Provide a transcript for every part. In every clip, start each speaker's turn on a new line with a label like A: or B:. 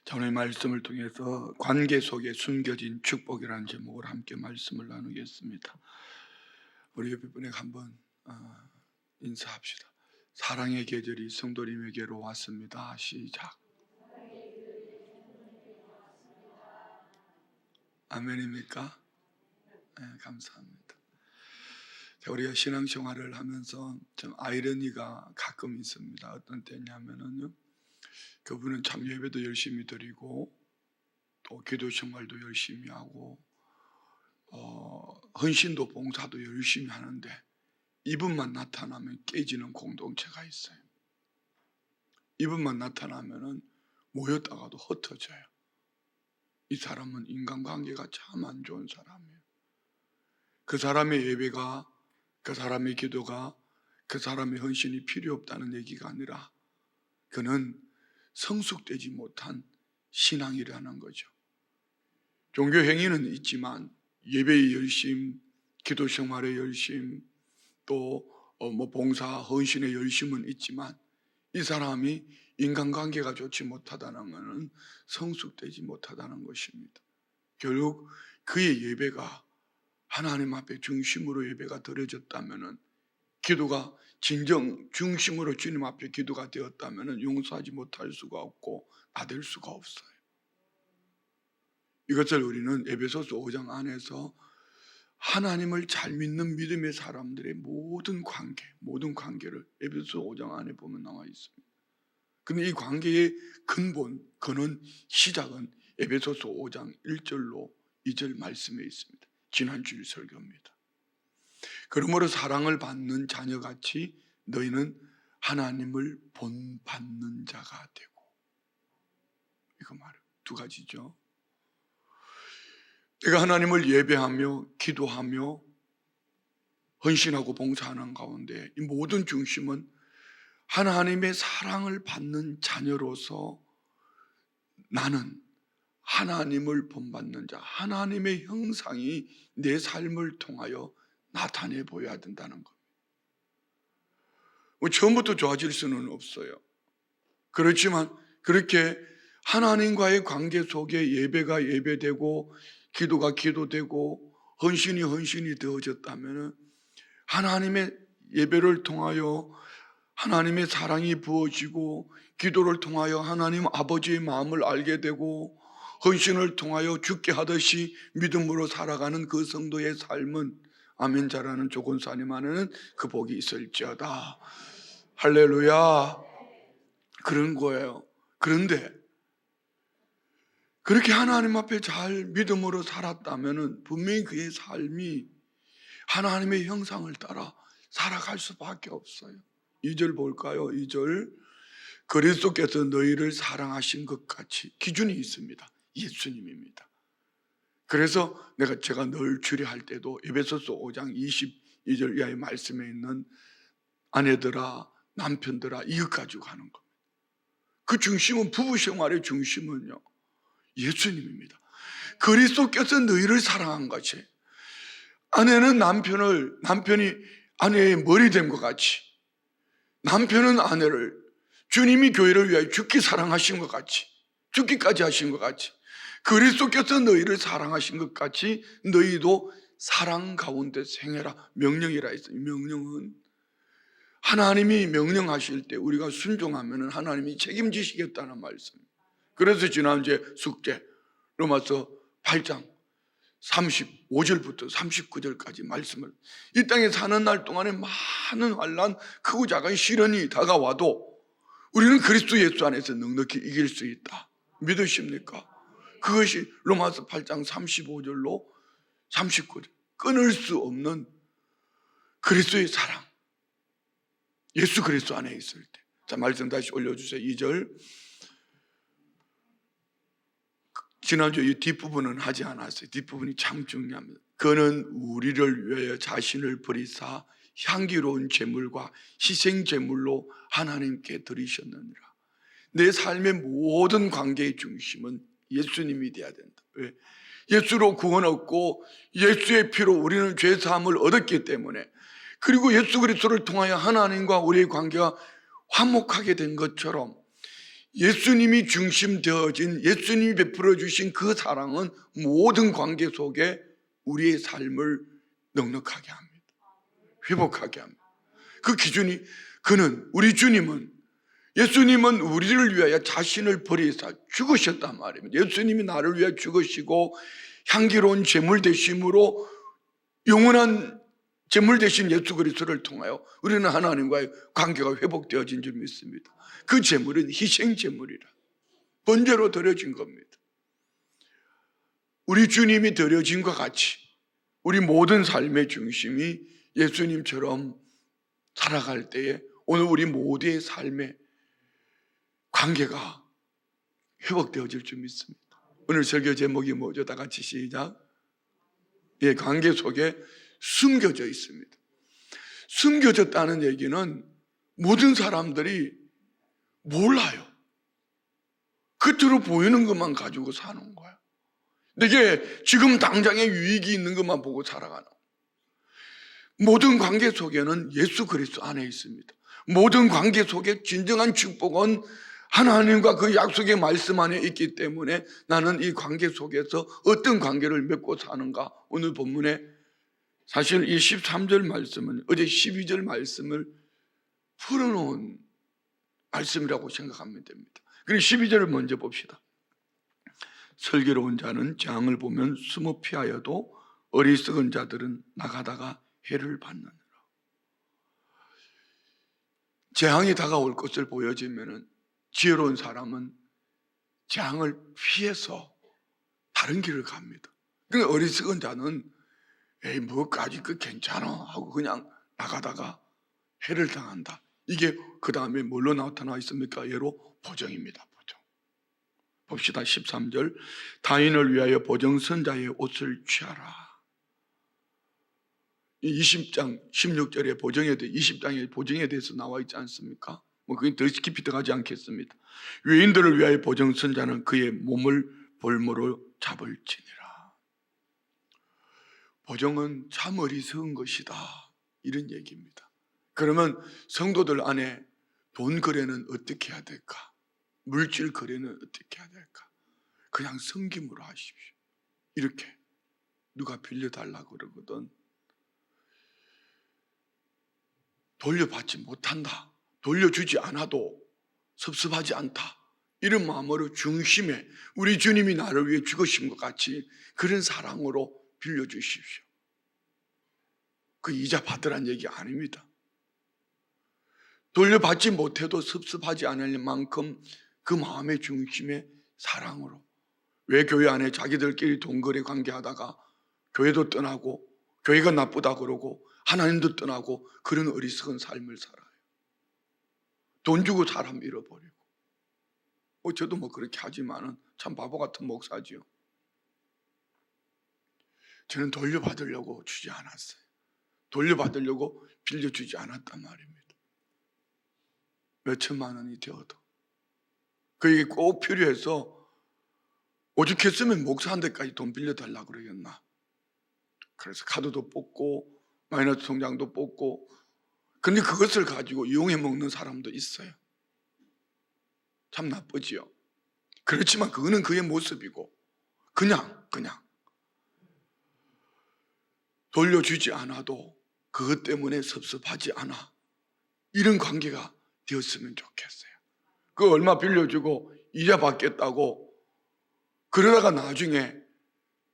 A: 자, 오늘 말씀을 통해서 관계 속에 숨겨진 축복이라는 제목으로 함께 말씀을 나누겠습니다. 우리 옆에 분에게 한번 인사합시다. 사랑의 계절이 성도님에게로 왔습니다. 시작. 아멘입니까? 네, 감사합니다. 자, 우리가 신앙생활을 하면서 좀 아이러니가 가끔 있습니다. 어떤 때냐면은요, 그분은 참 예배도 열심히 드리고 또 기도 생활도 열심히 하고 헌신도 봉사도 열심히 하는데 이분만 나타나면 깨지는 공동체가 있어요. 이분만 나타나면 모였다가도 흩어져요. 이 사람은 인간관계가 참 안 좋은 사람이에요. 그 사람의 예배가, 그 사람의 기도가, 그 사람의 헌신이 필요 없다는 얘기가 아니라 그는 성숙되지 못한 신앙이라는 거죠. 종교 행위는 있지만 예배의 열심, 기도 생활의 열심, 또 봉사, 헌신의 열심은 있지만 이 사람이 인간관계가 좋지 못하다는 것은 성숙되지 못하다는 것입니다. 결국 그의 예배가 하나님 앞에 중심으로 예배가 드려졌다면, 기도가 진정 중심으로 주님 앞에 기도가 되었다면 용서하지 못할 수가 없고 받을 수가 없어요. 이것을 우리는 에베소서 5장 안에서 하나님을 잘 믿는 믿음의 사람들의 모든 관계를 에베소서 5장 안에 보면 나와 있습니다. 근데 이 관계의 근원, 시작은 에베소서 5장 1절로 2절 말씀에 있습니다. 지난주일 설교입니다. 그러므로 사랑을 받는 자녀같이 너희는 하나님을 본받는 자가 되고, 이거 말이에요. 두 가지죠. 내가 하나님을 예배하며 기도하며 헌신하고 봉사하는 가운데 이 모든 중심은 하나님의 사랑을 받는 자녀로서 나는 하나님을 본받는 자, 하나님의 형상이 내 삶을 통하여 나타내 보여야 된다는 겁니다. 처음부터 좋아질 수는 없어요. 그렇지만 그렇게 하나님과의 관계 속에 예배가 예배되고 기도가 기도되고 헌신이 헌신이 되어졌다면 하나님의 예배를 통하여 하나님의 사랑이 부어지고 기도를 통하여 하나님 아버지의 마음을 알게 되고 헌신을 통하여 죽게 하듯이 믿음으로 살아가는 그 성도의 삶은 아멘 잘하는 조건사님 안에는 그 복이 있을지어다. 할렐루야. 그런 거예요. 그런데 그렇게 하나님 앞에 잘 믿음으로 살았다면 분명히 그의 삶이 하나님의 형상을 따라 살아갈 수밖에 없어요. 2절 볼까요? 2절. 그리스도께서 너희를 사랑하신 것 같이, 기준이 있습니다. 예수님입니다. 그래서 제가 늘 주례할 때도 에베소서 5장 22절 이하의 말씀에 있는 아내들아 남편들아 이것 가지고 하는 겁니다. 그 중심은, 부부 생활의 중심은요 예수님입니다. 그리스도께서 너희를 사랑한 것이, 아내는 남편이 아내의 머리 된 것 같이, 남편은 아내를 주님이 교회를 위하여 죽기 사랑하신 것 같이, 죽기까지 하신 것 같이, 그리스도께서 너희를 사랑하신 것 같이 너희도 사랑 가운데 행해라. 명령이라 했어요. 명령은 하나님이 명령하실 때 우리가 순종하면 하나님이 책임지시겠다는 말씀. 그래서 지난주에 숙제 로마서 8장 35절부터 39절까지 말씀을, 이 땅에 사는 날 동안에 많은 환난, 크고 작은 시련이 다가와도 우리는 그리스도 예수 안에서 넉넉히 이길 수 있다. 믿으십니까? 그것이 로마서 8장 35절로 39절, 끊을 수 없는 그리스도의 사랑, 예수 그리스도 안에 있을 때. 자, 말씀 다시 올려주세요. 2절. 지난주 이 뒷부분은 하지 않았어요. 뒷부분이 참 중요합니다. 그는 우리를 위하여 자신을 버리사 향기로운 제물과 희생 제물로 하나님께 드리셨느니라. 내 삶의 모든 관계의 중심은 예수님이 되어야 된다. 왜? 예수로 구원 얻고 예수의 피로 우리는 죄 사함을 얻었기 때문에, 그리고 예수 그리스도를 통하여 하나님과 우리의 관계가 화목하게 된 것처럼 예수님이 중심되어진, 예수님이 베풀어 주신 그 사랑은 모든 관계 속에 우리의 삶을 넉넉하게 합니다. 회복하게 합니다. 그 기준이, 우리 주님은, 예수님은 우리를 위하여 자신을 버리사 죽으셨단 말입니다. 예수님이 나를 위해 죽으시고 향기로운 제물 되심으로 영원한 제물 되신 예수 그리스도를 통하여 우리는 하나님과의 관계가 회복되어진 줄 믿습니다. 그 제물은 희생 제물이라, 번제로 드려진 겁니다. 우리 주님이 드려진과 같이 우리 모든 삶의 중심이 예수님처럼 살아갈 때에 오늘 우리 모두의 삶의 관계가 회복되어질 줄 믿습니다. 오늘 설교 제목이 뭐죠? 다 같이 시작. 예, 관계 속에 숨겨져 있습니다. 숨겨졌다는 얘기는 모든 사람들이 몰라요. 겉으로 보이는 것만 가지고 사는 거야. 이게 지금 당장의 유익이 있는 것만 보고 살아가는 거야. 모든 관계 속에는 예수 그리스도 안에 있습니다. 모든 관계 속에 진정한 축복은 하나님과 그 약속의 말씀 안에 있기 때문에 나는 이 관계 속에서 어떤 관계를 맺고 사는가, 오늘 본문에 사실 이 13절 말씀은 어제 12절 말씀을 풀어놓은 말씀이라고 생각하면 됩니다. 그리고 12절을 먼저 봅시다. 슬기로운 자는 재앙을 보면 숨어 피하여도 어리석은 자들은 나가다가 해를 받느니라. 재앙이 다가올 것을 보여지면 지혜로운 사람은 재앙을 피해서 다른 길을 갑니다. 그러니까 어리석은 자는 에이 뭐까지 그 괜찮아 하고 그냥 나가다가 해를 당한다. 이게 그 다음에 뭘로 나타나 있습니까? 예로 보정입니다. 보정. 봅시다. 13절. 타인을 위하여 보정선자의 옷을 취하라. 20장 16절에 보정에 대해, 20장에 보정에 대해서 나와 있지 않습니까? 그게 더 깊이 들어가지 않겠습니다. 외인들을 위하여 보정선자는 그의 몸을 볼모로 잡을지니라. 보정은 참 어리석은 것이다, 이런 얘기입니다. 그러면 성도들 안에 돈 거래는 어떻게 해야 될까? 물질 거래는 어떻게 해야 될까? 그냥 섬김으로 하십시오. 이렇게 누가 빌려달라고 그러거든 돌려받지 못한다, 돌려주지 않아도 섭섭하지 않다, 이런 마음으로 중심에 우리 주님이 나를 위해 죽으신 것 같이 그런 사랑으로 빌려주십시오. 그 이자 받으란 얘기 아닙니다. 돌려받지 못해도 섭섭하지 않을 만큼 그 마음의 중심에 사랑으로. 왜 교회 안에 자기들끼리 돈거래 관계하다가 교회도 떠나고 교회가 나쁘다 그러고 하나님도 떠나고 그런 어리석은 삶을 살아요. 돈 주고 사람 잃어버리고. 저도 그렇게 하지만은 참 바보 같은 목사지요. 저는 돌려받으려고 주지 않았어요. 돌려받으려고 빌려주지 않았단 말입니다. 몇 천만 원이 되어도. 그게 꼭 필요해서 오죽했으면 목사 한 대까지 돈 빌려달라고 그러겠나. 그래서 카드도 뽑고 마이너스 통장도 뽑고, 근데 그것을 가지고 이용해 먹는 사람도 있어요. 참 나쁘지요. 그렇지만 그거는 그의 모습이고 그냥 돌려주지 않아도 그것 때문에 섭섭하지 않아, 이런 관계가 되었으면 좋겠어요. 그 얼마 빌려주고 이자 받겠다고 그러다가 나중에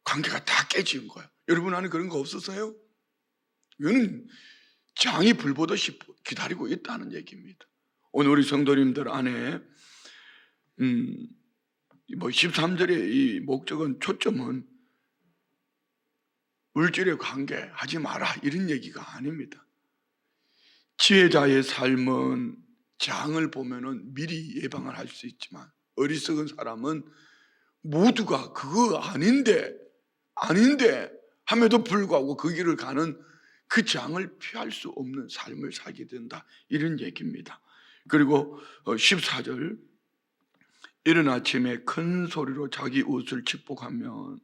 A: 관계가 다 깨진 거예요. 여러분 안에 그런 거 없었어요? 이거는 장이 불보듯이 기다리고 있다는 얘기입니다. 오늘 우리 성도님들 안에 13절의 이 목적은, 초점은 물질의 관계 하지 마라 이런 얘기가 아닙니다. 지혜자의 삶은 장을 보면은 미리 예방을 할 수 있지만 어리석은 사람은 모두가 그거 아닌데 함에도 불구하고 그 길을 가는 그 장을 피할 수 없는 삶을 살게 된다, 이런 얘기입니다. 그리고 14절. 이른 아침에 큰 소리로 자기 옷을 직복하면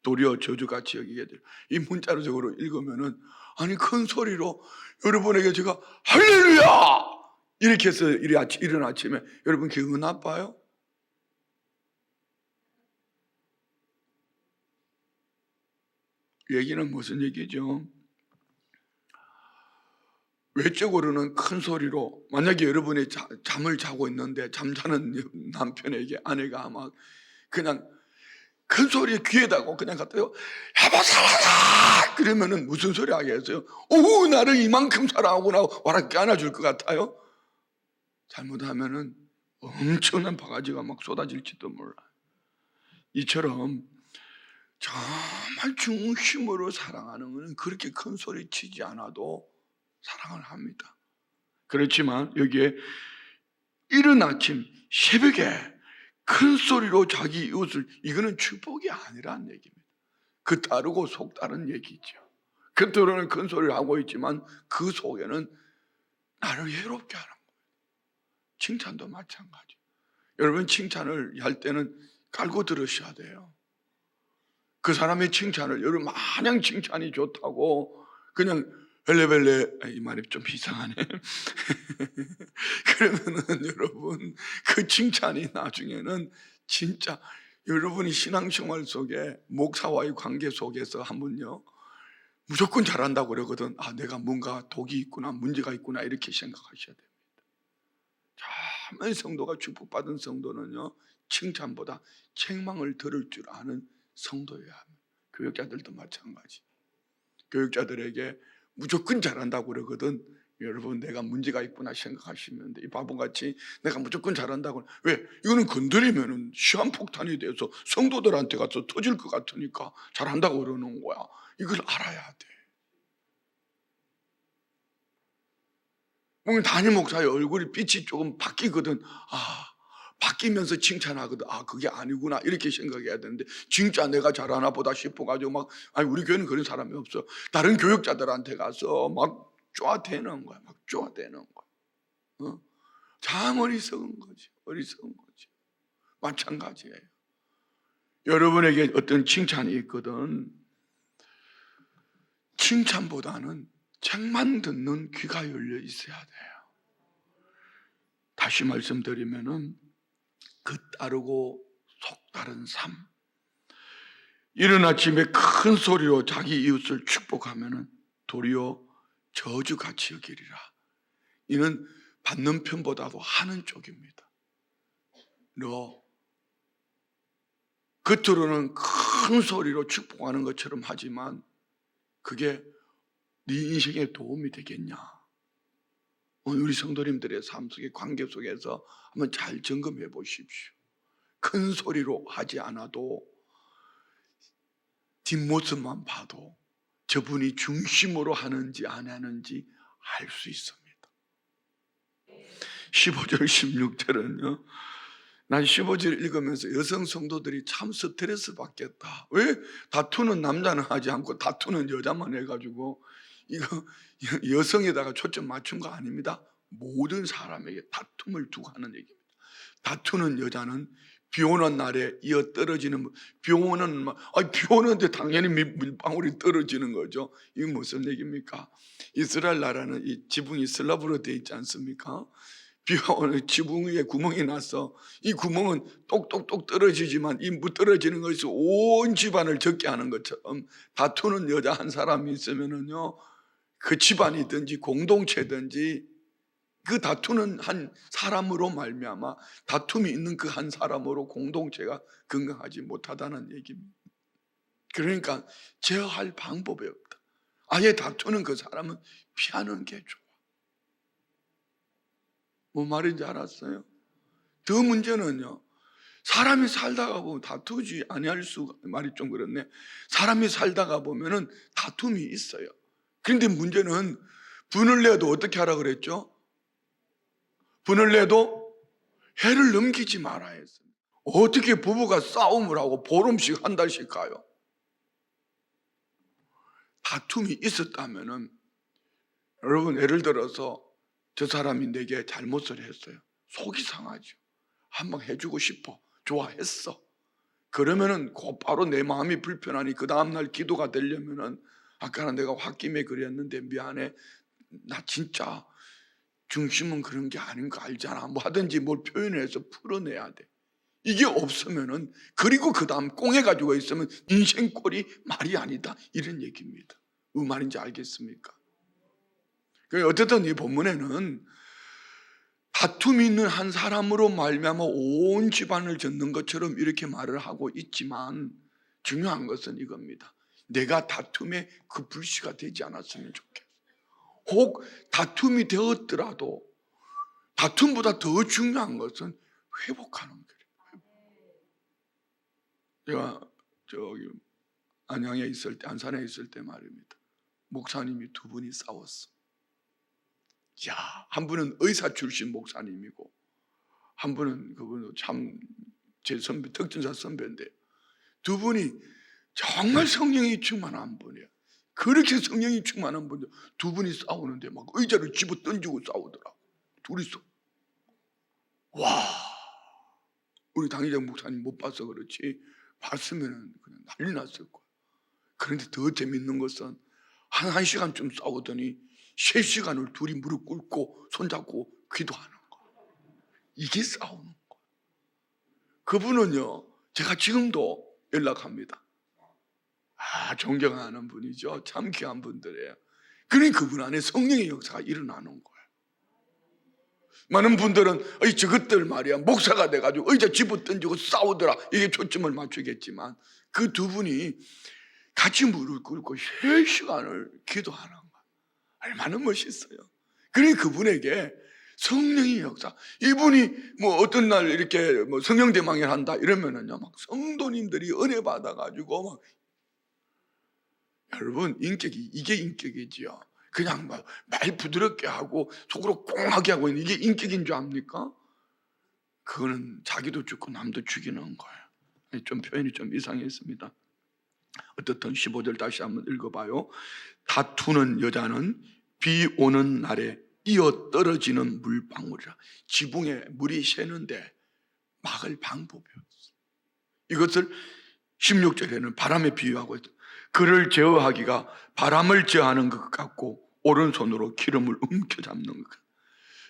A: 도리어 저주같이 여기게 돼요. 이 문자로적으로 읽으면은, 아니 큰 소리로 여러분에게 제가 할렐루야 이렇게 해서 이른 아침에 여러분 기분 나빠요? 얘기는 무슨 얘기죠? 외적으로는 큰 소리로, 만약에 여러분이 잠을 자고 있는데 잠자는 남편에게 아내가 막 그냥 큰 소리에 귀에다고 그냥 갖다요, 여보 사랑해! 그러면은 무슨 소리 하겠어요? 오, 나를 이만큼 사랑하구나 와락게 안아줄 것 같아요? 잘못하면은 엄청난 바가지가 막 쏟아질지도 몰라. 이처럼 정말 중심으로 사랑하는 것은 그렇게 큰 소리 치지 않아도 사랑을 합니다. 그렇지만 여기에 이른 아침 새벽에 큰 소리로 자기 이웃을, 이거는 축복이 아니라는 얘기입니다. 그 다르고 속 다른 얘기죠. 겉으로는 큰 소리를 하고 있지만 그 속에는 나를 괴롭게 하는 거예요. 칭찬도 마찬가지. 여러분 칭찬을 할 때는 깔고 들으셔야 돼요. 그 사람의 칭찬을, 여러분 마냥 칭찬이 좋다고 그냥 벨레벨레, 이 말이 좀 이상하네. 그러면은 여러분 그 칭찬이 나중에는 진짜 여러분이 신앙생활 속에 목사와의 관계 속에서 한번요 무조건 잘한다고 그러거든. 아, 내가 뭔가 독이 있구나, 문제가 있구나, 이렇게 생각하셔야 됩니다. 참 성도가 축복받은 성도는요 칭찬보다 책망을 들을 줄 아는 성도여야 합니다. 교육자들도 마찬가지. 교육자들에게 무조건 잘한다고 그러거든. 여러분 내가 문제가 있구나 생각하시면 돼. 이 바보같이 내가 무조건 잘한다고, 왜? 이거는 건드리면 시한폭탄이 돼서 성도들한테 가서 터질 것 같으니까 잘한다고 그러는 거야. 이걸 알아야 돼. 오늘 담임 목사의 얼굴이 빛이 조금 바뀌거든. 아, 바뀌면서 칭찬하거든. 아, 그게 아니구나 이렇게 생각해야 되는데 진짜 내가 잘하나 보다 싶어가지고 막, 아니 우리 교회는 그런 사람이 없어. 다른 교육자들한테 가서 막 쪼아대는 거야. 막 쪼아대는 거야. 참 어리석은 거지. 어리석은 거지. 마찬가지예요. 여러분에게 어떤 칭찬이 있거든. 칭찬보다는 책만 듣는 귀가 열려 있어야 돼요. 다시 말씀드리면은 그 따르고 속 다른 삶. 이른 아침에 큰 소리로 자기 이웃을 축복하면은 도리어 저주같이 여기리라. 이는 받는 편보다도 하는 쪽입니다. 너 겉으로는 큰 소리로 축복하는 것처럼 하지만 그게 네 인생에 도움이 되겠냐? 오늘 우리 성도님들의 삶 속의 관계 속에서 한번 잘 점검해 보십시오. 큰 소리로 하지 않아도 뒷모습만 봐도 저분이 중심으로 하는지 안 하는지 알 수 있습니다. 15절 16절은요 난 15절 읽으면서 여성 성도들이 참 스트레스 받겠다. 왜? 다투는 남자는 하지 않고 다투는 여자만 해가지고 이거 여성에다가 초점 맞춘 거 아닙니다. 모든 사람에게 다툼을 두고 하는 얘기입니다. 다투는 여자는 비 오는 날에 이어 떨어지는, 비 오는데 당연히 물방울이 떨어지는 거죠. 이게 무슨 얘기입니까? 이스라엘 나라는 이 지붕이 슬라브로 되어 있지 않습니까? 비가 오는 지붕 위에 구멍이 나서 이 구멍은 똑똑똑 떨어지지만 이 떨어지는 것이 온 집안을 적게 하는 것처럼 다투는 여자 한 사람이 있으면은요 그 집안이든지 공동체든지 그 다투는 한 사람으로 말미암아 다툼이 있는 그 한 사람으로 공동체가 건강하지 못하다는 얘기입니다. 그러니까 제어할 방법이 없다. 아예 다투는 그 사람은 피하는 게 좋아. 뭐 말인지 알았어요? 더 문제는요 사람이 살다가 보면 다투지 아니할 수가, 말이 좀 그렇네. 사람이 살다가 보면은 다툼이 있어요. 그런데 문제는 분을 내도 어떻게 하라 그랬죠? 분을 내도 해를 넘기지 말아야 했어요. 어떻게 부부가 싸움을 하고 보름씩 한 달씩 가요? 다툼이 있었다면은 여러분 예를 들어서 저 사람이 내게 잘못을 했어요. 속이 상하죠. 한번 해주고 싶어. 좋아했어. 그러면은 곧바로 내 마음이 불편하니 그 다음날 기도가 되려면은 아까는 내가 홧김에 그랬는데 미안해. 나 진짜 중심은 그런 게 아닌 거 알잖아. 뭐 하든지 뭘 표현해서 풀어내야 돼. 이게 없으면은, 그리고 그 다음 꽁해 가지고 있으면 인생 꼴이 말이 아니다, 이런 얘기입니다. 무슨 말인지 알겠습니까? 어쨌든 이 본문에는 다툼이 있는 한 사람으로 말미암아 온 집안을 젓는 것처럼 이렇게 말을 하고 있지만, 중요한 것은 이겁니다. 내가 다툼에 그 불씨가 되지 않았으면 좋겠어요. 혹 다툼이 되었더라도 다툼보다 더 중요한 것은 회복하는 거예요. 제가 저기 안양에 있을 때, 안산에 있을 때 말입니다. 목사님이 두 분이 싸웠어. 야, 한 분은 의사 출신 목사님이고, 한 분은 그분도 참 제 선배, 특전사 선배인데, 두 분이 정말 성령이 충만한 분이에요. 그렇게 성령이 충만한 분들 두 분이 싸우는데 막 의자를 집어 던지고 싸우더라고, 둘이서. 와, 우리 당의장 목사님 못 봐서 그렇지 봤으면 그냥 난리 났을 거야. 그런데 더 재밌는 것은 한 시간쯤 싸우더니 3시간을 둘이 무릎 꿇고 손잡고 기도하는 거야. 이게 싸우는 거야. 그분은요, 제가 지금도 연락합니다. 존경하는 분이죠. 참 귀한 분들이에요. 그러니 그분 안에 성령의 역사가 일어나는 거예요. 많은 분들은 저것들 말이야 목사가 돼가지고 의자 집어 던지고 싸우더라, 이게 초점을 맞추겠지만, 그 두 분이 같이 무릎 꿇고 3시간을 기도하는 거야. 얼마나 멋있어요. 그러니 그분에게 성령의 역사, 이분이 뭐 어떤 날 이렇게 뭐 성령대망을 한다 이러면은요, 막 성도님들이 은혜 받아가지고 막, 여러분 인격이 이게 인격이지요. 그냥 막 말 부드럽게 하고 속으로 꽁하게 하고 있는 이게 인격인 줄 압니까? 그거는 자기도 죽고 남도 죽이는 거예요. 좀 표현이 좀 이상했습니다. 어떻든 15절 다시 한번 읽어봐요. 다투는 여자는 비 오는 날에 이어 떨어지는 물방울이라. 지붕에 물이 새는데 막을 방법이 없어. 이것을 16절에는 바람에 비유하고 있다. 그를 제어하기가 바람을 제어하는 것 같고 오른손으로 기름을 움켜잡는 것 같다.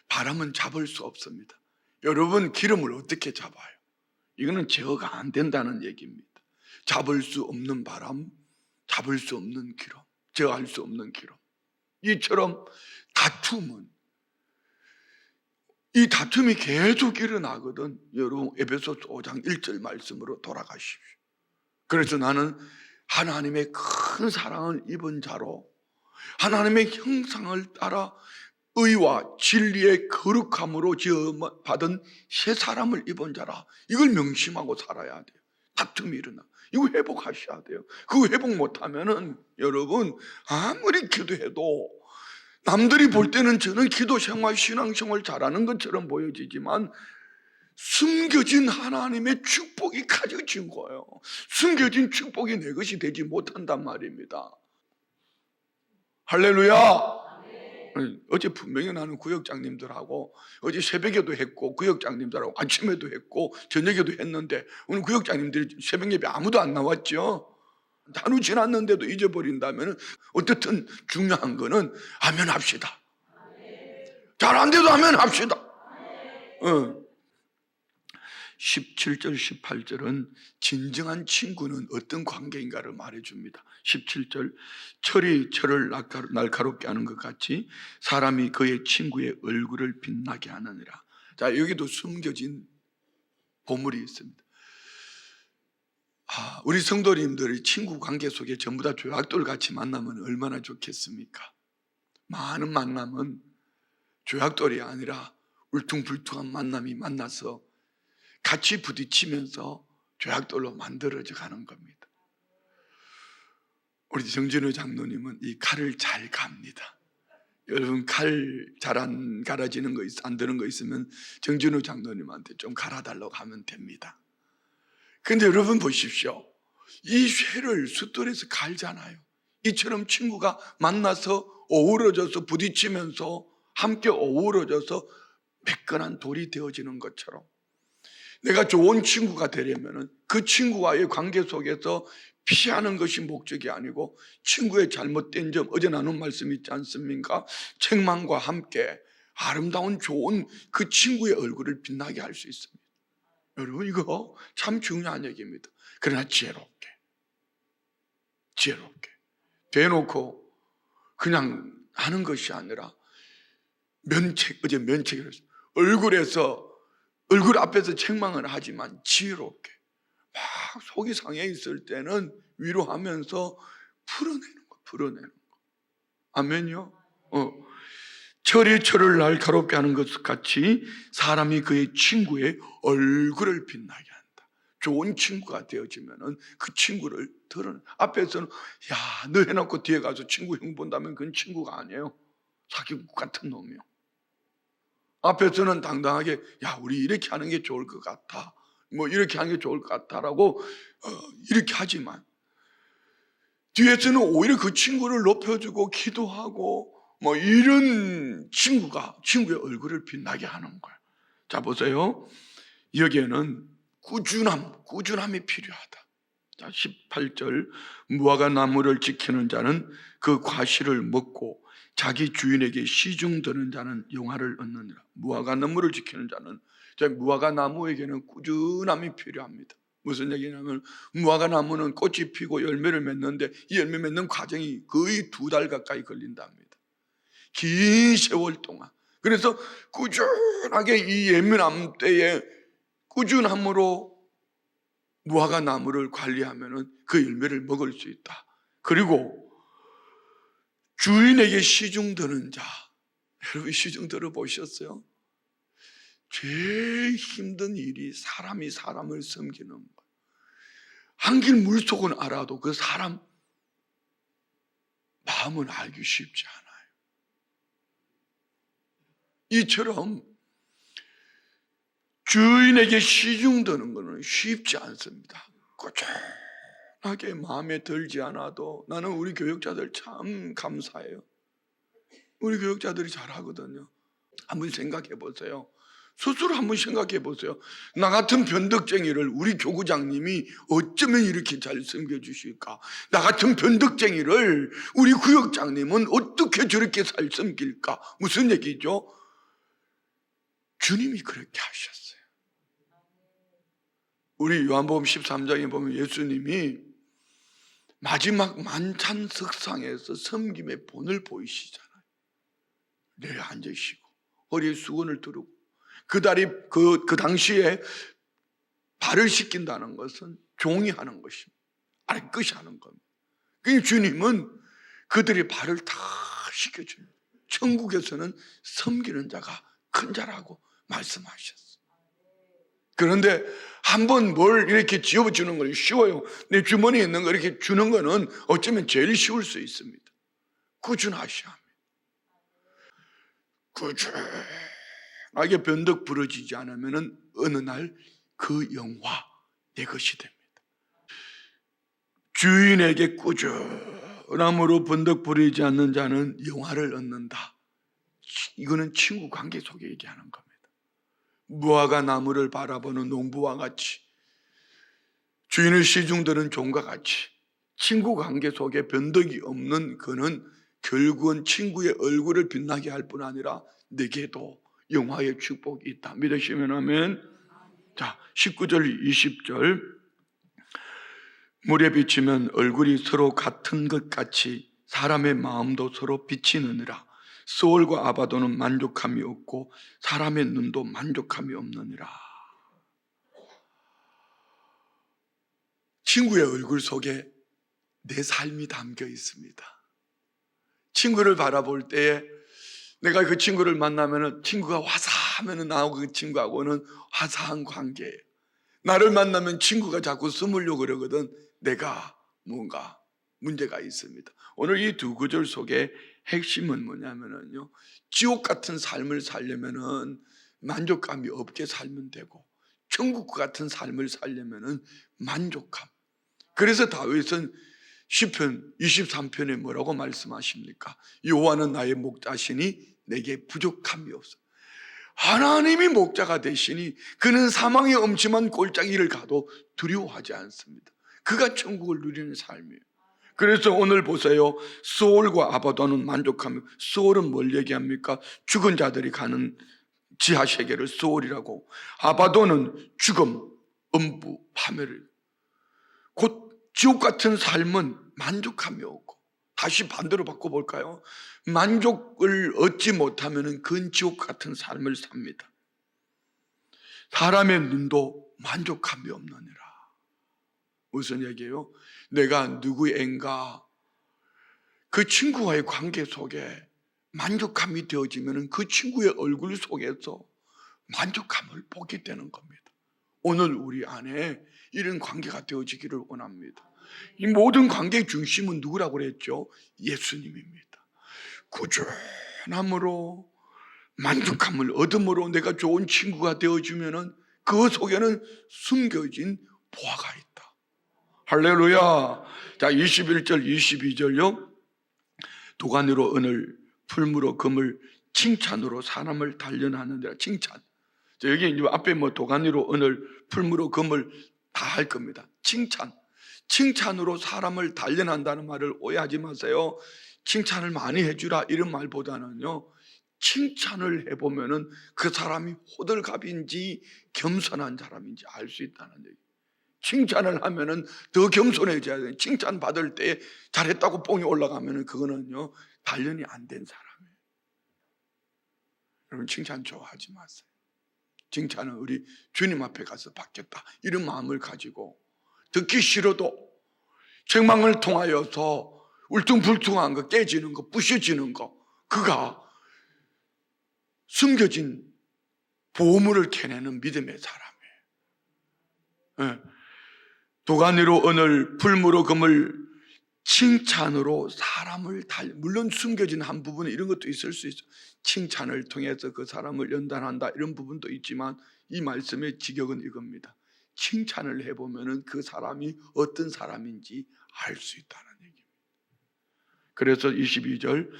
A: 바람은 잡을 수 없습니다. 여러분, 기름을 어떻게 잡아요? 이거는 제어가 안 된다는 얘기입니다. 잡을 수 없는 바람, 잡을 수 없는 기름, 제어할 수 없는 기름. 이처럼 다툼은, 이 다툼이 계속 일어나거든. 여러분, 에베소서 5장 1절 말씀으로 돌아가십시오. 그래서 나는 하나님의 큰 사랑을 입은 자로 하나님의 형상을 따라 의와 진리의 거룩함으로 지어받은 새 사람을 입은 자라, 이걸 명심하고 살아야 돼요. 다툼이 일어나, 이거 회복하셔야 돼요. 그거 회복 못하면은 여러분, 아무리 기도해도 남들이 볼 때는 저는 기도 생활, 신앙생활 잘하는 것처럼 보여지지만 숨겨진 하나님의 축복이 가져진 거예요. 숨겨진 축복이 내 것이 되지 못한단 말입니다. 할렐루야. 어제 분명히 나는 구역장님들하고 어제 새벽에도 했고, 구역장님들하고 아침에도 했고 저녁에도 했는데, 오늘 구역장님들이 새벽 예배 아무도 안 나왔죠. 하루 지났는데도 잊어버린다면, 어쨌든 중요한 거는 아멘 합시다. 잘 안 돼도 아멘 합시다. 17절 18절은 진정한 친구는 어떤 관계인가를 말해줍니다. 17절, 철이 철을 날카롭게 하는 것 같이 사람이 그의 친구의 얼굴을 빛나게 하느니라. 자, 여기도 숨겨진 보물이 있습니다. 우리 성도님들이 친구 관계 속에 전부 다 조약돌 같이 만나면 얼마나 좋겠습니까? 많은 만남은 조약돌이 아니라 울퉁불퉁한 만남이 만나서 같이 부딪히면서 조약돌로 만들어져 가는 겁니다. 우리 정진우 장로님은 이 칼을 잘 갑니다. 여러분, 칼 잘 안 갈아지는 거 안 드는 거 있으면 정진우 장로님한테 좀 갈아달라고 하면 됩니다. 근데 여러분 보십시오. 이 쇠를 숫돌에서 갈잖아요. 이처럼 친구가 만나서 어우러져서 부딪히면서 함께 어우러져서 매끈한 돌이 되어지는 것처럼, 내가 좋은 친구가 되려면 그 친구와의 관계 속에서 피하는 것이 목적이 아니고, 친구의 잘못된 점, 어제 나눈 말씀 있지 않습니까? 책망과 함께 아름다운 좋은 그 친구의 얼굴을 빛나게 할 수 있습니다. 여러분 이거 참 중요한 얘기입니다. 그러나 지혜롭게 대놓고 그냥 하는 것이 아니라 어제 면책을 했어요. 얼굴 앞에서 책망을 하지만 지혜롭게 막 속이 상해 있을 때는 위로하면서 풀어내는 거. 아멘요. 철이 철을 날카롭게 하는 것 같이 사람이 그의 친구의 얼굴을 빛나게 한다. 좋은 친구가 되어지면은 그 친구를 드러내. 앞에서는 야, 너 해놓고 뒤에 가서 친구 형 본다면 그건 친구가 아니에요. 사기꾼 같은 놈이요. 앞에서는 당당하게 야, 우리 이렇게 하는 게 좋을 것 같아. 뭐 이렇게 하는 게 좋을 것 같다라고 이렇게 하지만 뒤에서는 오히려 그 친구를 높여주고 기도하고 뭐 이런 친구의 얼굴을 빛나게 하는 거예요. 자, 보세요. 여기에는 꾸준함이 필요하다. 자, 18절 무화과 나무를 지키는 자는 그 과실을 먹고 자기 주인에게 시중드는 자는 영화를 얻느니라. 무화과 나무를 지키는 자는, 무화과 나무에게는 꾸준함이 필요합니다. 무슨 얘기냐면 무화과 나무는 꽃이 피고 열매를 맺는데 이 열매 맺는 과정이 거의 2달 가까이 걸린답니다. 긴 세월 동안. 그래서 꾸준하게 이 예민함 때에 꾸준함으로 무화과 나무를 관리하면 그 열매를 먹을 수 있다. 그리고 주인에게 시중드는 자, 여러분 시중 들어보셨어요? 제일 힘든 일이 사람이 사람을 섬기는 거예요. 한길 물속은 알아도 그 사람 마음은 알기 쉽지 않아요. 이처럼 주인에게 시중드는 것은 쉽지 않습니다. 꾸준하게 마음에 들지 않아도 나는 우리 교육자들 참 감사해요. 우리 교육자들이 잘하거든요. 한번 생각해 보세요. 스스로 한번 생각해 보세요. 나 같은 변덕쟁이를 우리 교구장님이 어쩌면 이렇게 잘 섬겨주실까? 나 같은 변덕쟁이를 우리 구역장님은 어떻게 저렇게 잘 섬길까? 무슨 얘기죠? 주님이 그렇게 하셨어요. 우리 요한복음 13장에 보면 예수님이 마지막 만찬석상에서 섬김의 본을 보이시잖아요. 내에 앉으시고 허리에 수건을 두르고 그 당시에 발을 씻긴다는 것은 종이 하는 것입니다. 아니 끝이 하는 겁니다. 그러니까 주님은 그들의 발을 다 씻겨줍니다. 천국에서는 섬기는 자가 큰 자라고 말씀하셨어요. 그런데 한번 뭘 이렇게 지어주는 건 쉬워요. 내 주머니에 있는 거 이렇게 주는 거는 어쩌면 제일 쉬울 수 있습니다. 꾸준하셔야 합니다. 꾸준하게 변덕 부러지지 않으면 어느 날 그 영화 내 것이 됩니다. 주인에게 꾸준함으로 변덕 부리지 않는 자는 영화를 얻는다. 이거는 친구 관계 속에 얘기하는 겁니다. 무화과 나무를 바라보는 농부와 같이 주인을 시중드는 종과 같이 친구 관계 속에 변덕이 없는 그는 결국은 친구의 얼굴을 빛나게 할 뿐 아니라 내게도 영화의 축복이 있다. 믿으시면 아멘. 자, 19절 20절 물에 비치면 얼굴이 서로 같은 것 같이 사람의 마음도 서로 비치느니라. 스올과 아바도는 만족함이 없고 사람의 눈도 만족함이 없느니라. 친구의 얼굴 속에 내 삶이 담겨 있습니다. 친구를 바라볼 때에 내가 그 친구를 만나면 친구가 화사하면 나하고 그 친구하고는 화사한 관계예요. 나를 만나면 친구가 자꾸 숨으려고 그러거든. 내가 뭔가 문제가 있습니다. 오늘 이 2구절 속에 핵심은 뭐냐면요, 지옥 같은 삶을 살려면은 만족감이 없게 살면 되고 천국 같은 삶을 살려면은 만족감. 그래서 다윗은 시편 23편에 뭐라고 말씀하십니까? 여호와는 나의 목자시니 내게 부족함이 없어. 하나님이 목자가 되시니 그는 사망의 엄침한 골짜기를 가도 두려워하지 않습니다. 그가 천국을 누리는 삶이에요. 그래서 오늘 보세요. 스올과 아바도는 만족하며, 스올은 뭘 얘기합니까? 죽은 자들이 가는 지하 세계를 소울이라고, 아바도는 죽음, 음부, 파멸을. 곧 지옥 같은 삶은 만족함이 없고, 다시 반대로 바꿔볼까요? 만족을 얻지 못하면 그건 지옥 같은 삶을 삽니다. 사람의 눈도 만족함이 없느니라. 무슨 얘기예요? 내가 누구의 애인가, 그 친구와의 관계 속에 만족함이 되어지면 그 친구의 얼굴 속에서 만족함을 보게 되는 겁니다. 오늘 우리 안에 이런 관계가 되어지기를 원합니다. 이 모든 관계의 중심은 누구라고 그랬죠? 예수님입니다. 꾸준함으로 만족함을 얻음으로 내가 좋은 친구가 되어주면 그 속에는 숨겨진 보화가 있다. 할렐루야. 자, 21절 22절요. 도가니로 은을, 풀무로 금을, 칭찬으로 사람을 단련하느니라. 칭찬. 자, 여기 이제 앞에 뭐 도가니로 은을, 풀무로 금을 다 할 겁니다. 칭찬. 칭찬으로 사람을 단련한다는 말을 오해하지 마세요. 칭찬을 많이 해주라 이런 말보다는요, 칭찬을 해보면은 그 사람이 호들갑인지 겸손한 사람인지 알 수 있다는 얘기. 칭찬을 하면은 더 겸손해져야 돼요. 칭찬 받을 때 잘했다고 뽕이 올라가면은 그거는요, 단련이 안 된 사람이에요. 여러분, 칭찬 좋아하지 마세요. 칭찬은 우리 주님 앞에 가서 받겠다 이런 마음을 가지고, 듣기 싫어도 책망을 통하여서 울퉁불퉁한 거, 깨지는 거, 부셔지는 거, 그가 숨겨진 보물을 캐내는 믿음의 사람이에요. 도가니로 은을, 풀무로 금을, 칭찬으로 사람을 물론 숨겨진 한 부분에 이런 것도 있을 수 있어요. 칭찬을 통해서 그 사람을 연단한다 이런 부분도 있지만, 이 말씀의 직역은 이겁니다. 칭찬을 해보면 그 사람이 어떤 사람인지 알 수 있다는 얘기입니다. 그래서 22절,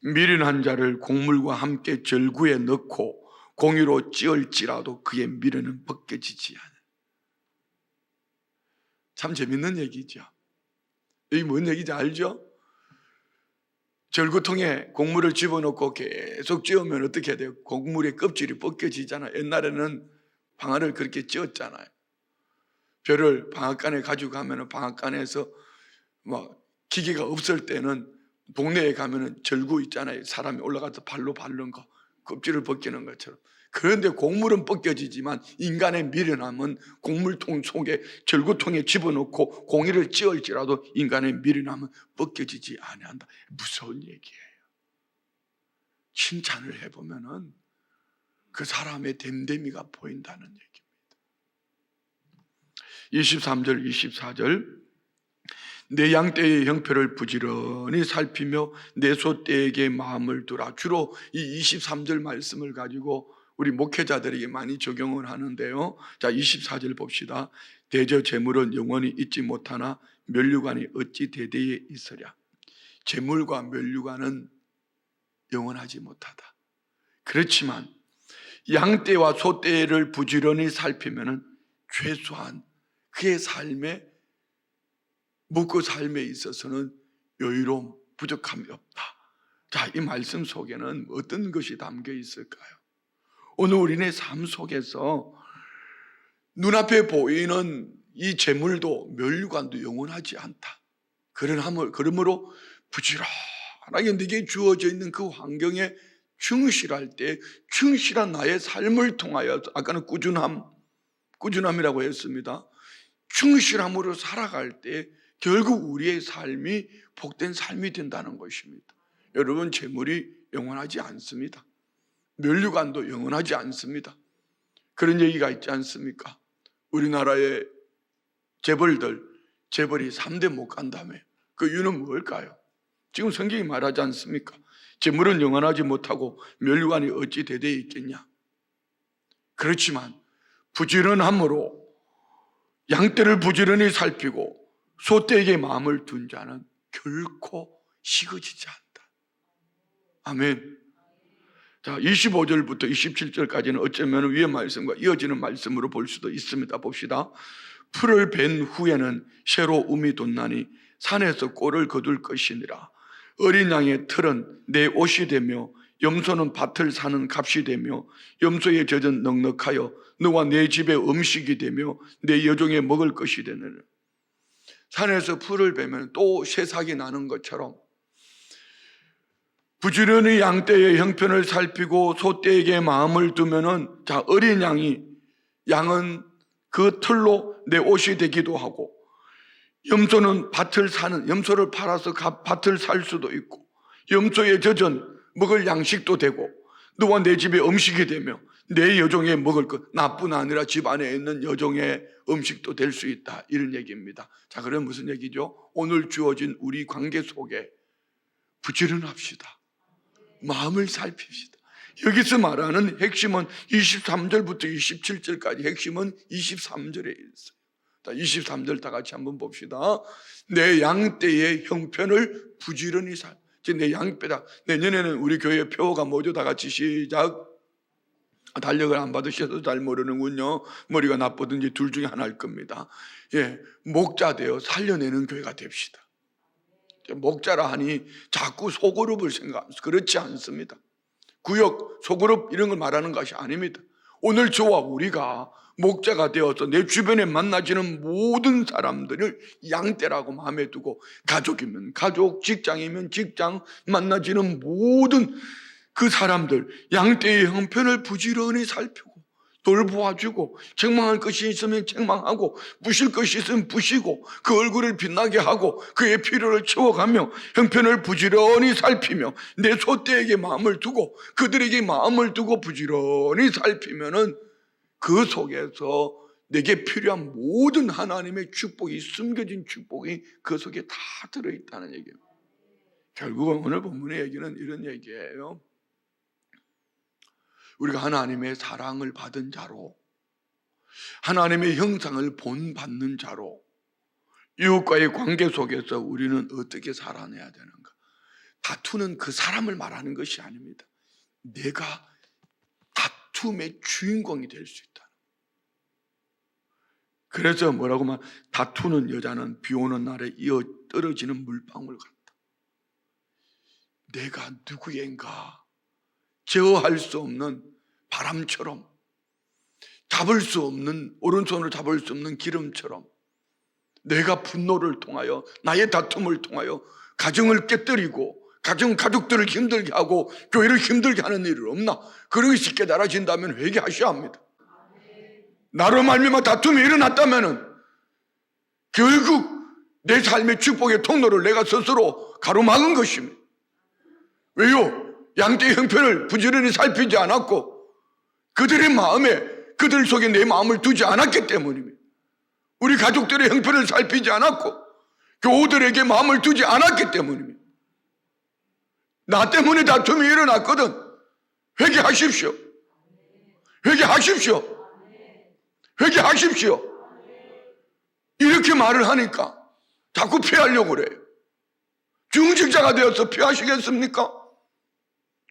A: 미련한 자를 곡물과 함께 절구에 넣고 공유로 찌을지라도 그의 미련은 벗겨지지 않아. 참 재밌는 얘기죠. 이게 뭔 얘기인지 알죠? 절구통에 곡물을 집어넣고 계속 찌우면 어떻게 돼요? 곡물의 껍질이 벗겨지잖아요. 옛날에는 방아를 그렇게 찧었잖아요. 벼를 방앗간에 가지고 가면 방앗간에서 뭐 기계가 없을 때는 동네에 가면은 절구 있잖아요. 사람이 올라가서 발로 밟는 거, 껍질을 벗기는 것처럼. 그런데 곡물은 벗겨지지만 인간의 미련함은 곡물통 속에, 절구통에 집어넣고 공이를 찧을지라도 인간의 미련함은 벗겨지지 아니한다. 무서운 얘기예요. 칭찬을 해보면은 그 사람의 됨됨이가 보인다는 얘기입니다. 23절 24절, 내 양떼의 형편을 부지런히 살피며 내 소떼에게 마음을 두라. 주로 이 23절 말씀을 가지고 우리 목회자들에게 많이 적용을 하는데요. 자, 24절 봅시다. 대저 재물은 영원히 있지 못하나 면류관이 어찌 대대에 있으랴. 재물과 면류관은 영원하지 못하다. 그렇지만 양떼와 소떼를 부지런히 살피면은 최소한 그의 삶에, 묵고 삶에 있어서는 여유로움, 부족함이 없다. 자, 이 말씀 속에는 어떤 것이 담겨 있을까요? 오늘 우리네 삶 속에서 눈앞에 보이는 이 재물도 면류관도 영원하지 않다. 그러므로 부지런하게 네게 주어져 있는 그 환경에 충실할 때, 충실한 나의 삶을 통하여, 아까는 꾸준함이라고 했습니다. 충실함으로 살아갈 때 결국 우리의 삶이 복된 삶이 된다는 것입니다. 여러분, 재물이 영원하지 않습니다. 면류관도 영원하지 않습니다. 그런 얘기가 있지 않습니까? 우리나라의 재벌이 3대 못 간다며. 그 이유는 뭘까요? 지금 성경이 말하지 않습니까? 재물은 영원하지 못하고 면류관이 어찌 대대에 있겠냐. 그렇지만 부지런함으로 양떼를 부지런히 살피고 소떼에게 마음을 둔 자는 결코 식어지지 않는다. 아멘. 자, 25절부터 27절까지는 어쩌면 위의 말씀과 이어지는 말씀으로 볼 수도 있습니다. 봅시다. 풀을 벤 후에는 새로 움이 돋나니 산에서 꼴을 거둘 것이니라. 어린 양의 털은 내 옷이 되며 염소는 밭을 사는 값이 되며 염소의 젖은 넉넉하여 너와 내 집의 음식이 되며 내 여종의 먹을 것이 되느니라. 산에서 풀을 베면 또 새싹이 나는 것처럼 부지런히 양떼의 형편을 살피고 소떼에게 마음을 두면은, 자, 어린 양은 그 틀로 내 옷이 되기도 하고, 염소는 염소를 팔아서 밭을 살 수도 있고, 염소의 젖은 먹을 양식도 되고, 너와 내 집의 음식이 되며 내 여종의 먹을 것, 나뿐 아니라 집 안에 있는 여종의 음식도 될 수 있다, 이런 얘기입니다. 자, 그럼 무슨 얘기죠? 오늘 주어진 우리 관계 속에 부지런합시다. 마음을 살핍시다. 여기서 말하는 핵심은 23절부터 27절까지 핵심은 23절에 있어요. 23절 다 같이 한번 봅시다. 내 양떼의 형편을 부지런히 내 양떼다. 내년에는 우리 교회 표가 뭐죠? 다 같이 시작. 달력을 안 받으셔도 잘 모르는군요. 머리가 나쁘든지 둘 중에 하나일 겁니다. 예, 목자 되어 살려내는 교회가 됩시다. 목자라 하니 자꾸 소그룹을 그렇지 않습니다. 구역, 소그룹 이런 걸 말하는 것이 아닙니다. 오늘 저와 우리가 목자가 되어서 내 주변에 만나지는 모든 사람들을 양떼라고 마음에 두고, 가족이면 가족, 직장이면 직장, 만나지는 모든 그 사람들 양떼의 형편을 부지런히 살피고 돌보아주고, 책망할 것이 있으면 책망하고, 부실 것이 있으면 부시고, 그 얼굴을 빛나게 하고 그의 필요를 채워가며 형편을 부지런히 살피며 내 소떼에게 마음을 두고 그들에게 마음을 두고 부지런히 살피면은 그 속에서 내게 필요한 모든 하나님의 축복이, 숨겨진 축복이 그 속에 다 들어있다는 얘기예요. 결국은 오늘 본문의 얘기는 이런 얘기예요. 우리가 하나님의 사랑을 받은 자로, 하나님의 형상을 본받는 자로 이웃과의 관계 속에서 우리는 어떻게 살아내야 되는가? 다투는 그 사람을 말하는 것이 아닙니다. 내가 다툼의 주인공이 될 수 있다. 그래서 뭐라고 말? 다투는 여자는 비 오는 날에 이어 떨어지는 물방울 같다. 내가 누구인가 제어할 수 없는 바람처럼, 잡을 수 없는, 오른손을 잡을 수 없는 기름처럼 내가 분노를 통하여, 나의 다툼을 통하여 가정을 깨뜨리고 가족들을 힘들게 하고 교회를 힘들게 하는 일은 없나? 그것이 깨달아진다면 회개하셔야 합니다. 나로 말미암아 다툼이 일어났다면 결국 내 삶의 축복의 통로를 내가 스스로 가로막은 것입니다. 왜요? 양떼의 형편을 부지런히 살피지 않았고 그들의 마음에, 그들 속에 내 마음을 두지 않았기 때문입니다. 우리 가족들의 형편을 살피지 않았고 교우들에게 마음을 두지 않았기 때문입니다. 나 때문에 다툼이 일어났거든. 회개하십시오. 회개하십시오. 회개하십시오. 이렇게 말을 하니까 자꾸 피하려고 그래요. 중직자가 되어서 피하시겠습니까?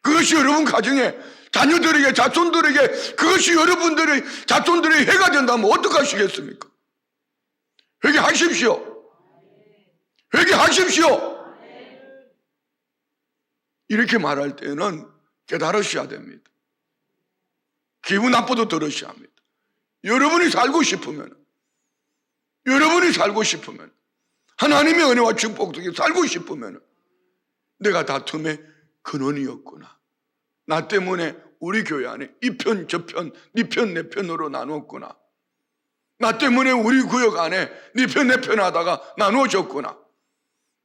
A: 그것이 여러분 가정에, 자녀들에게, 자손들에게, 그것이 여러분들의 자손들의 해가 된다면 어떡하시겠습니까? 회개하십시오. 회개하십시오. 이렇게 말할 때는 깨달으셔야 됩니다. 기분 나빠도 들으셔야 합니다. 여러분이 살고 싶으면, 하나님의 은혜와 축복 속에 살고 싶으면 내가 다툼의 근원이었구나. 나 때문에 우리 교회 안에 이 편 저편 네 편 내 편으로 나눴구나. 나 때문에 우리 구역 안에 네 편 내 편 하다가 나누어졌구나.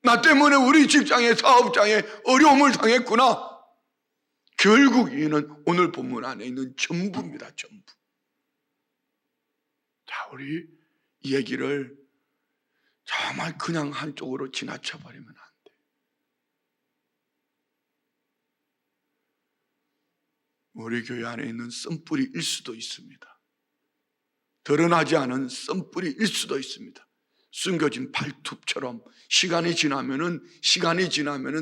A: 나 때문에 우리 직장의 사업장에 어려움을 당했구나. 결국 이는 오늘 본문 안에 있는 전부입니다. 전부. 자, 우리 이 얘기를 정말 그냥 한쪽으로 지나쳐버리면 안 돼. 우리 교회 안에 있는 씀뿌리일 수도 있습니다. 드러나지 않은 씀뿌리일 수도 있습니다. 숨겨진 발톱처럼 시간이 지나면은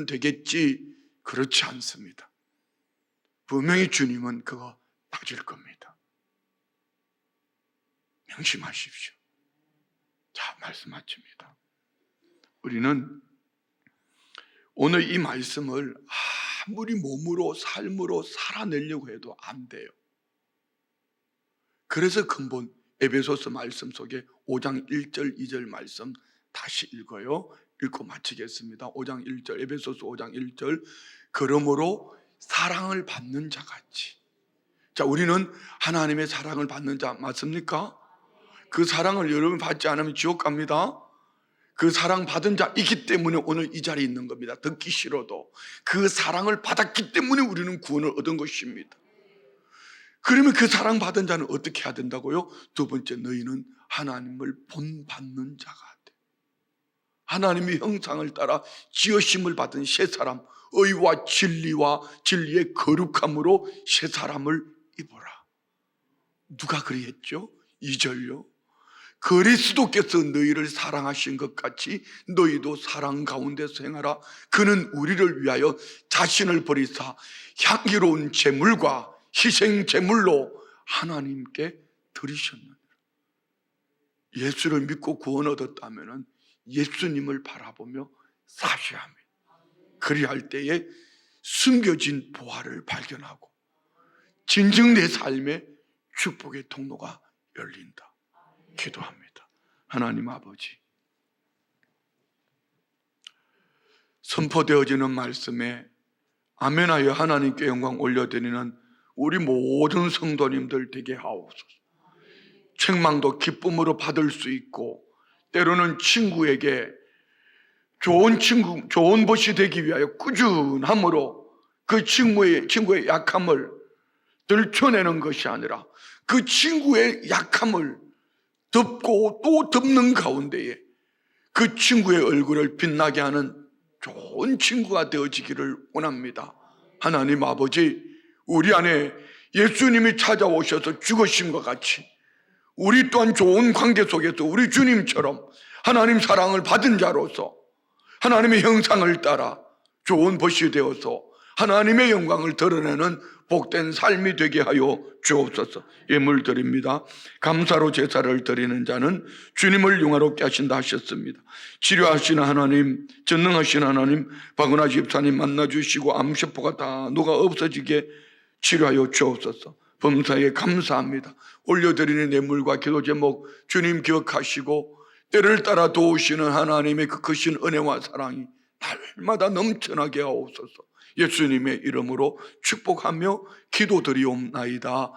A: 되겠지. 그렇지 않습니다. 분명히 주님은 그거 따질 겁니다. 명심하십시오. 자, 말씀 마칩니다. 우리는 오늘 이 말씀을 아무리 몸으로 삶으로 살아내려고 해도 안 돼요. 그래서 근본 에베소서 말씀 속에 5장 1절 2절 말씀 다시 읽어요. 읽고 마치겠습니다. 5장 1절, 에베소서 5장 1절. 그러므로 사랑을 받는 자같이. 자, 우리는 하나님의 사랑을 받는 자 맞습니까? 그 사랑을 여러분 받지 않으면 지옥 갑니다. 그 사랑 받은 자이기 때문에 오늘 이 자리에 있는 겁니다. 듣기 싫어도 그 사랑을 받았기 때문에 우리는 구원을 얻은 것입니다. 그러면 그 사랑 받은 자는 어떻게 해야 된다고요? 두 번째, 너희는 하나님을 본받는 자가 돼. 하나님의 형상을 따라 지으심을 받은 새 사람, 의와 진리와 진리의 거룩함으로 새 사람을 입어라. 누가 그랬죠? 2절요. 그리스도께서 너희를 사랑하신 것 같이 너희도 사랑 가운데서 행하라. 그는 우리를 위하여 자신을 버리사 향기로운 제물과 희생 제물로 하나님께 드리셨느니라. 예수를 믿고 구원 얻었다면 예수님을 바라보며 사셔야 합니다. 그리할 때에 숨겨진 보화를 발견하고 진정 내 삶에 축복의 통로가 열린다. 기도합니다. 하나님 아버지, 선포되어지는 말씀에 아멘하여 하나님께 영광 올려드리는 우리 모든 성도님들 되게 하옵소서. 책망도 기쁨으로 받을 수 있고 때로는 친구에게 좋은 벗이 되기 위하여 꾸준함으로 그 친구의 약함을 들춰내는 것이 아니라 그 친구의 약함을 덮고 또 덮는 가운데에 그 친구의 얼굴을 빛나게 하는 좋은 친구가 되어지기를 원합니다. 하나님 아버지, 우리 안에 예수님이 찾아오셔서 죽으심과 같이 우리 또한 좋은 관계 속에서 우리 주님처럼 하나님 사랑을 받은 자로서 하나님의 형상을 따라 좋은 벗이 되어서 하나님의 영광을 드러내는 복된 삶이 되게 하여 주옵소서. 예물 드립니다. 감사로 제사를 드리는 자는 주님을 영화롭게 하신다 하셨습니다. 치료하시는 하나님, 전능하신 하나님, 박은하 집사님 만나주시고 암세포가 다 녹아 없어지게 치료하여 주옵소서. 범사에 감사합니다. 올려드리는 예물과 기도 제목 주님 기억하시고 때를 따라 도우시는 하나님의 그 크신 은혜와 사랑이 날마다 넘쳐나게 하옵소서. 예수님의 이름으로 축복하며 기도드리옵나이다.